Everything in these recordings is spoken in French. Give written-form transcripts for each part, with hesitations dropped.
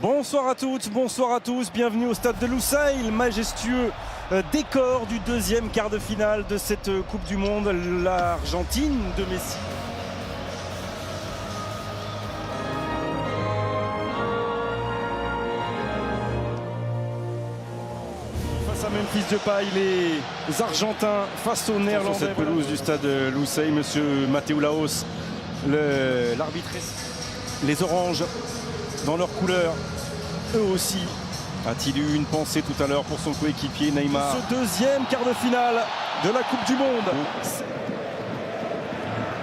Bonsoir à toutes, bonsoir à tous, bienvenue au stade de Lusail, le majestueux décor du deuxième quart de finale de cette Coupe du Monde, l'Argentine de Messi. Face à Memphis Depay, les Argentins face aux Néerlandais. Sur cette pelouse du stade de Lusail, monsieur Mateu Laos, l'arbitre. Les oranges dans leur couleur, eux aussi. A-t-il eu une pensée tout à l'heure pour son coéquipier Neymar? Ce deuxième quart de finale de la Coupe du Monde.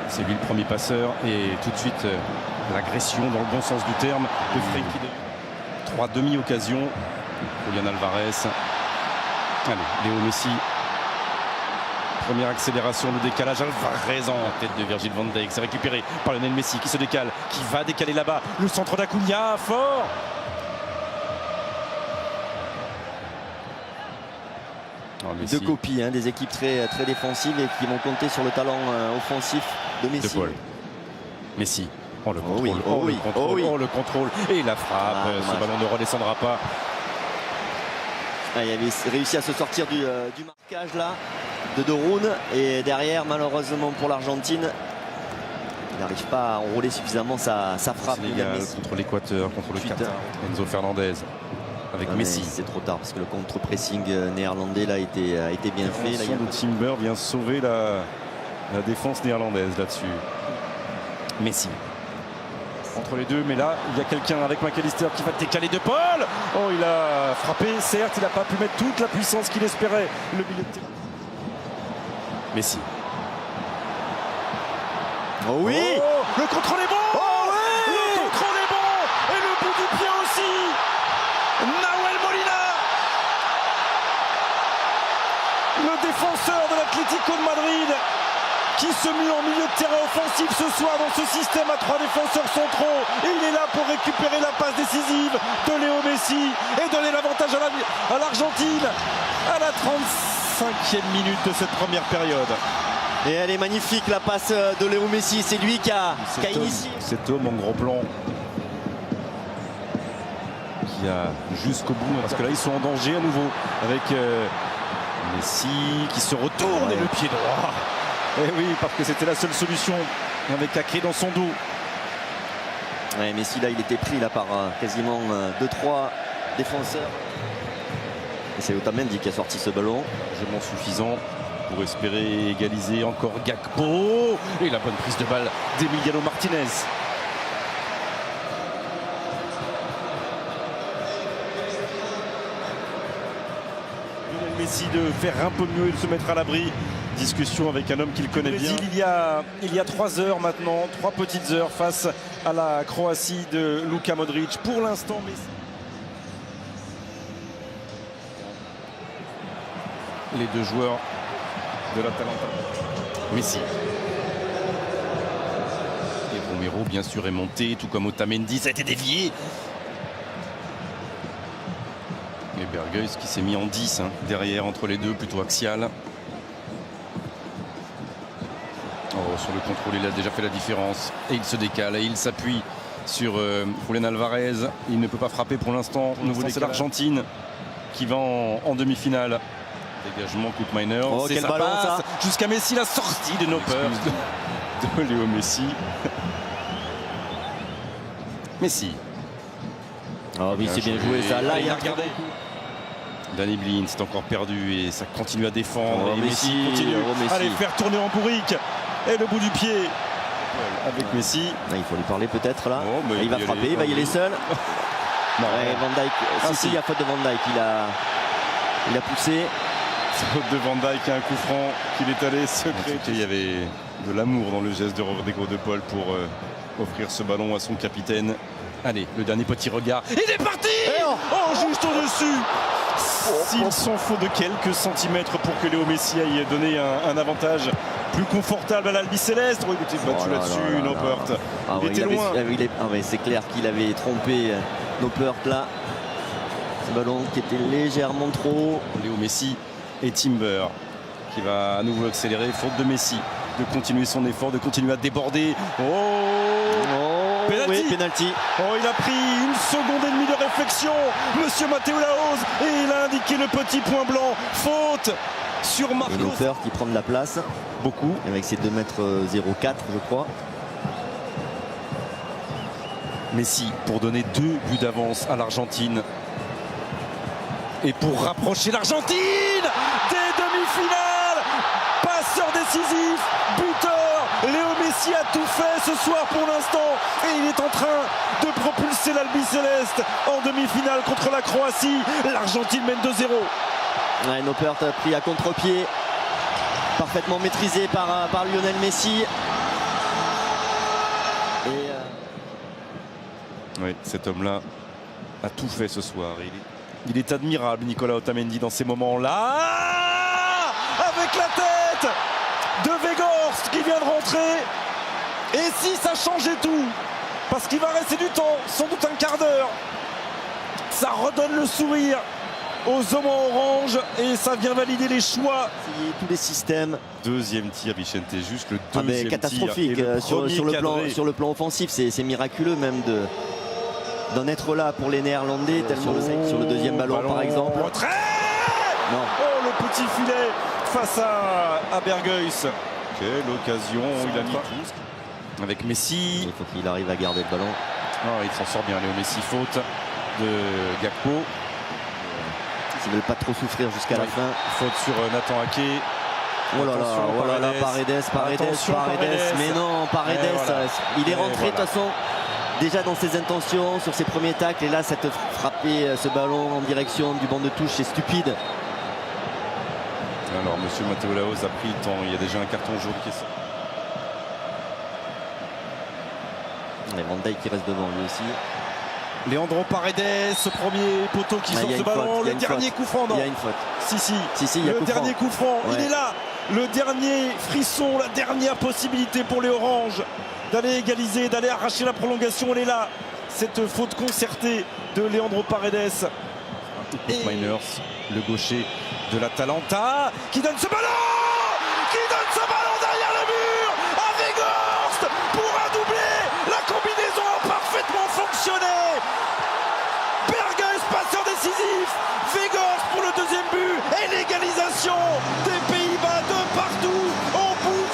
C'est lui le premier passeur et tout de suite l'agression dans le bon sens du terme de Frenkie de Jong. 3 demi-occasions. Julian Alvarez. Allez, Léo Messi. Première accélération, le décalage, Alvarez en tête de Virgil van Dijk. C'est récupéré par Lionel Messi qui se décale, qui va décaler là-bas. Le centre d'Acuna, fort. Deux copies, des équipes très défensives et qui vont compter sur le talent offensif de Messi. De Paul. Messi. Oh le contrôle, le contrôle. Et la frappe, ce ballon ne redescendra pas. Il avait réussi à se sortir du marquage là de Dorun et derrière malheureusement pour l'Argentine il n'arrive pas à enrouler suffisamment sa frappe. Contre l'Équateur, contre le Qatar, Enzo Fernandez avec Messi. C'est trop tard parce que le contre-pressing néerlandais là a été bien fait. Là, Timber vient sauver la défense néerlandaise là-dessus. Messi entre les deux, mais là il y a quelqu'un avec McAllister qui va décaler de Paul. Oh, il a frappé, certes il n'a pas pu mettre toute la puissance qu'il espérait. Le milieu de terrain. Messi. Oh oui, le contrôle est bon. Oh oui, le contrôle est bon et le bout du pied aussi. Nahuel Molina, le défenseur de l'Atlético de Madrid, qui se mue en milieu de terrain offensif ce soir dans ce système à 3 défenseurs centraux. Et il est là pour récupérer la passe décisive de Léo Messi et donner l'avantage à l'Argentine à la 35e minute de cette première période. Et elle est magnifique la passe de Léo Messi, c'est lui qui a initié. Cet homme en gros plan qui a jusqu'au bout, parce que là ils sont en danger à nouveau avec Messi qui se retourne et le pied droit. Et oui, parce que c'était la seule solution avec Ake dans son dos. Ouais, Messi là il était pris là par quasiment 2-3 défenseurs. Et c'est Otamendi qui a sorti ce ballon. Largement suffisant pour espérer égaliser encore Gakpo. Et la bonne prise de balle d'Emiliano Martinez. Lionel Messi de faire un peu mieux et de se mettre à l'abri. Discussion avec un homme qu'il connaît bien. Il y a 3 heures maintenant, 3 petites heures face à la Croatie de Luka Modric. Pour l'instant, Messi. Les deux joueurs de l'Atalanta. Messi. Et Romero, bien sûr, est monté, tout comme Otamendi. Ça a été dévié. Et Bergeus qui s'est mis en 10 derrière, entre les deux, plutôt axial. Oh, sur le contrôle, il a déjà fait la différence. Et il se décale et il s'appuie sur Julian Alvarez. Il ne peut pas frapper pour l'instant. C'est l'Argentine qui va en demi-finale. Dégagement, coup de Miner. Oh, quel ballon ça. Jusqu'à Messi, la sortie de nos peurs de Léo Messi. Messi. Oh oui, c'est bien joué ça. Là, il a regardé. Danny Blind s'est encore perdu et ça continue à défendre. Oh, et Messi continue. Allez, faire tourner en bourrique. Et le bout du pied avec Messi. Il faut lui parler peut-être là. Oh, il va frapper, il va y aller seul. Non, Van Dijk. Si, il y a faute de Van Dijk. Il a poussé. Faute de Van Dijk, un coup franc qu'il est allé se créer. Il y avait de l'amour dans le geste de Rodrigo de Paul pour offrir ce ballon à son capitaine. Allez, le dernier petit regard. Il est parti. Oh, juste au-dessus. S'il s'en faut de quelques centimètres pour que Léo Messi aille donner un avantage plus confortable à l'Albiceleste. Il était battu là-dessus, Noppert. Il était loin. C'est clair qu'il avait trompé Noppert là. Ce ballon qui était légèrement trop haut. Léo Messi et Timber qui va à nouveau accélérer. Faute de Messi de continuer son effort, de continuer à déborder. Oh, Penalty. Oui, penalty. Oh, il a pris une seconde et demie de réflexion, Monsieur Matteo Lahoz, et il a indiqué le petit point blanc. Faute sur Et Marco. Laufer qui prend de la place, Beaucoup. avec ses 2,04 m, je crois. Messi pour donner 2 buts d'avance à l'Argentine. Et pour rapprocher l'Argentine des demi-finales. Passeur décisif, buteur, Léo Messi a tout fait ce soir pour l'instant. Et il est en train de propulser l'Albi Céleste en demi-finale contre la Croatie. L'Argentine mène 2-0. Ouais, Noppert pris à contre-pied, parfaitement maîtrisé par Lionel Messi. Et Oui, cet homme-là a tout fait ce soir. Il est admirable, Nicolas Otamendi, dans ces moments-là. Avec la tête de Weghorst qui vient de rentrer. Et si ça changeait tout, parce qu'il va rester du temps, sans doute un quart d'heure, ça redonne le sourire aux hommes en orange et ça vient valider les choix. tous les systèmes. Deuxième tir, Vicente, juste le deuxième catastrophique tir. sur le plan offensif. C'est miraculeux même d'en être là pour les Néerlandais, tellement sur le deuxième ballon par exemple. Retrait Non. Oh, le petit filet face à Berghuis. Quelle occasion, il a mis tout. Avec Messi. Il faut qu'il arrive à garder le ballon. Oh, il s'en sort bien, Léo Messi. Faute de Gakpo. Ils ne veulent pas trop souffrir jusqu'à la fin. Faute sur Nathan Ake. Oh là là, Paredes. Mais non, Paredes, voilà. il est rentré de toute façon déjà dans ses intentions, sur ses premiers tacles. Et là, cette frapper ce ballon en direction du banc de touche, c'est stupide. Alors, Monsieur Matteo Lahoz a pris le temps. Il y a déjà un carton jaune qui est sorti. Et Van Dijk qui reste devant lui aussi. Leandro Paredes, ce premier poteau qui sort ce ballon, le dernier coup franc. Il y a une faute. Si, il y a le dernier coup franc, ouais. Il est là. Le dernier frisson, la dernière possibilité pour les Oranges d'aller égaliser, d'aller arracher la prolongation, elle est là. Cette faute concertée de Leandro Paredes. Et Miners, le gaucher de l'Atalanta, qui donne ce ballon derrière le mur à Weghorst pour un doublé. La combinaison a parfaitement fonctionné. Berghuis, passeur décisif. Weghorst pour le deuxième but et l'égalisation des Pays-Bas de partout au bout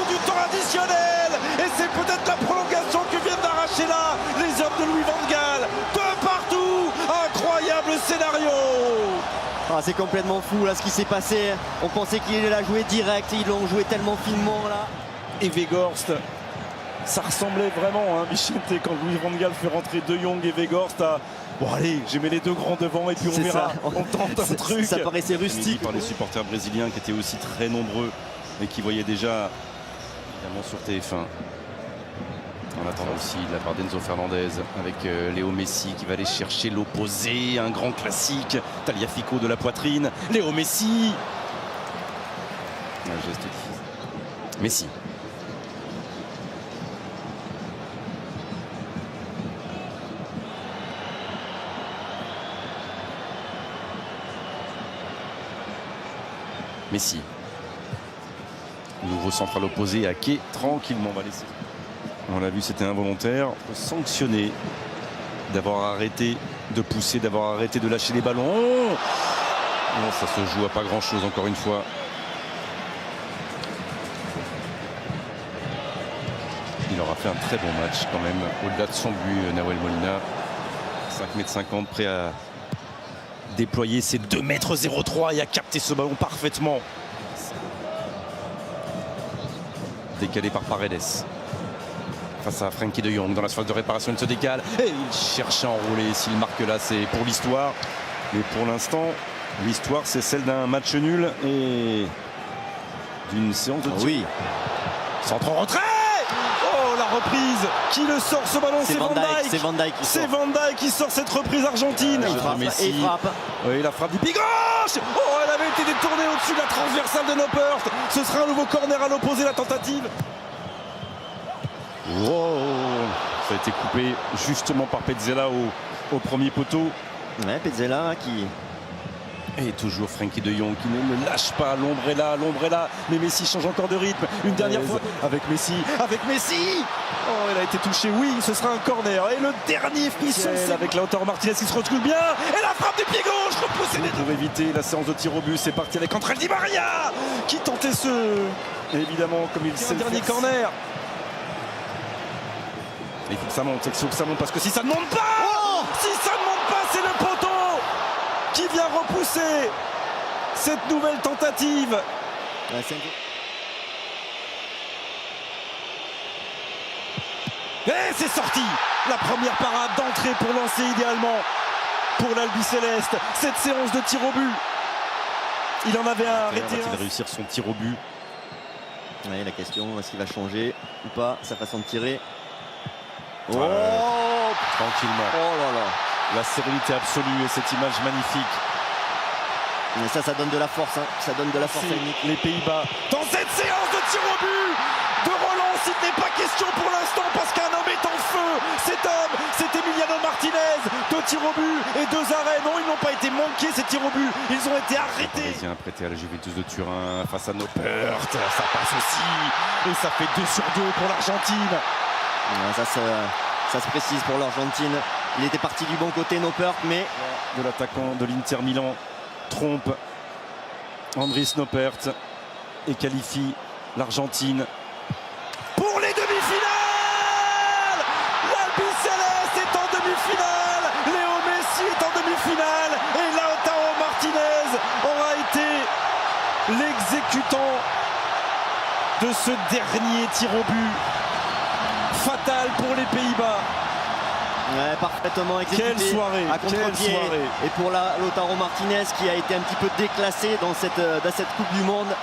du temps additionnel. Et c'est peut-être la prolongation que viennent d'arracher là les hommes de Louis van Gaal. De partout, incroyable scénario. Ah, c'est complètement fou là ce qui s'est passé. On pensait qu'il allait la jouer direct, ils l'ont joué tellement finement là. Et Weghorst, ça ressemblait vraiment, hein, Vicente, quand Louis van Gaal fait rentrer De Jong et Weghorst à... Bon allez, j'ai mis les deux grands devant et puis on verra, on tente un truc. Ça paraissait rustique. Par les supporters brésiliens qui étaient aussi très nombreux et qui voyaient déjà, évidemment sur TF1. En attendant aussi de la part d'Enzo Fernandez avec Léo Messi qui va aller chercher l'opposé, un grand classique, Tagliafico de la poitrine, Léo Messi. Un geste difficile. Messi. Messi. Nouveau central opposé à Ake, tranquillement on va laisser. On l'a vu, c'était involontaire. Sanctionné d'avoir arrêté de pousser, d'avoir arrêté de lâcher les ballons. Non, ça se joue à pas grand chose encore une fois. Il aura fait un très bon match quand même. Au-delà de son but, Nahuel Molina. 5,50 m, prêt à déployer ses 2,03 m et à capter ce ballon parfaitement. Décalé par Paredes. Face à Frenkie de Jong dans la phase de réparation, il se décale et il cherche à enrouler. S'il marque là, c'est pour l'histoire. Mais pour l'instant, l'histoire, c'est celle d'un match nul et d'une séance de tir. Oui. Centre en retrait. Oh, la reprise. Qui le sort ce ballon? C'est Van Dijk. C'est Van Dijk qui sort. C'est Van Dijk qui sort cette reprise argentine. Et il frappe. Oui, la frappe du pied gauche. Oh, elle avait été détournée au-dessus de la transversale de Noppert. Ce sera un nouveau corner à l'opposé, la tentative. Wow. Ça a été coupé justement par Petzela au premier poteau. Ouais, Petzela qui Et toujours Frenkie de Jong qui ne me lâche pas. L'ombre est là. Mais Messi change encore de rythme. Une dernière fois avec Messi. Oh, il a été touché. Oui, ce sera un corner. Et le dernier frisson avec Lautaro Martinez qui se retrouve bien. Et la frappe du pied gauche repoussée pour éviter la séance de tir au but. C'est parti avec André Di Maria qui tentait Et évidemment, comme il sait le dernier corner. Et il faut que ça monte. Parce que si ça ne monte pas, c'est le poteau qui vient repousser cette nouvelle tentative. Et c'est sorti. La première parade d'entrée pour lancer idéalement pour l'Albi Céleste cette séance de tir au but. Il en avait arrêté. Va-t-il réussir son tir au but? Oui, la question, est-ce qu'il va changer ou pas sa façon de tirer? Tranquillement. Oh là là. La sérénité absolue et cette image magnifique. Mais ça donne de la force, hein. Ça donne de la force. Les Pays-Bas dans cette séance de tir au but de relance, il n'est pas question pour l'instant parce qu'un homme est en feu. Cet homme, c'est Emiliano Martinez. 2 tirs au but et 2 arrêts. Non, ils n'ont pas été manqués ces tirs au but. Ils ont été arrêtés. Parisien prêté à la Juventus de Turin face à Noppert. Ça passe aussi et ça fait 2 sur 2 pour l'Argentine. Ça se précise pour l'Argentine. Il était parti du bon côté Noppert, mais de l'attaquant de l'Inter Milan trompe Andris Noppert et qualifie l'Argentine pour les demi-finales. L'Albi Céleste est en demi-finale. Léo Messi est en demi-finale et Lautaro Martinez aura été l'exécutant de ce dernier tir au but fatal pour les Pays-Bas. Ouais, parfaitement exécuté. Quelle soirée, à contre-pied. Et pour Lautaro Martinez qui a été un petit peu déclassé dans cette Coupe du Monde.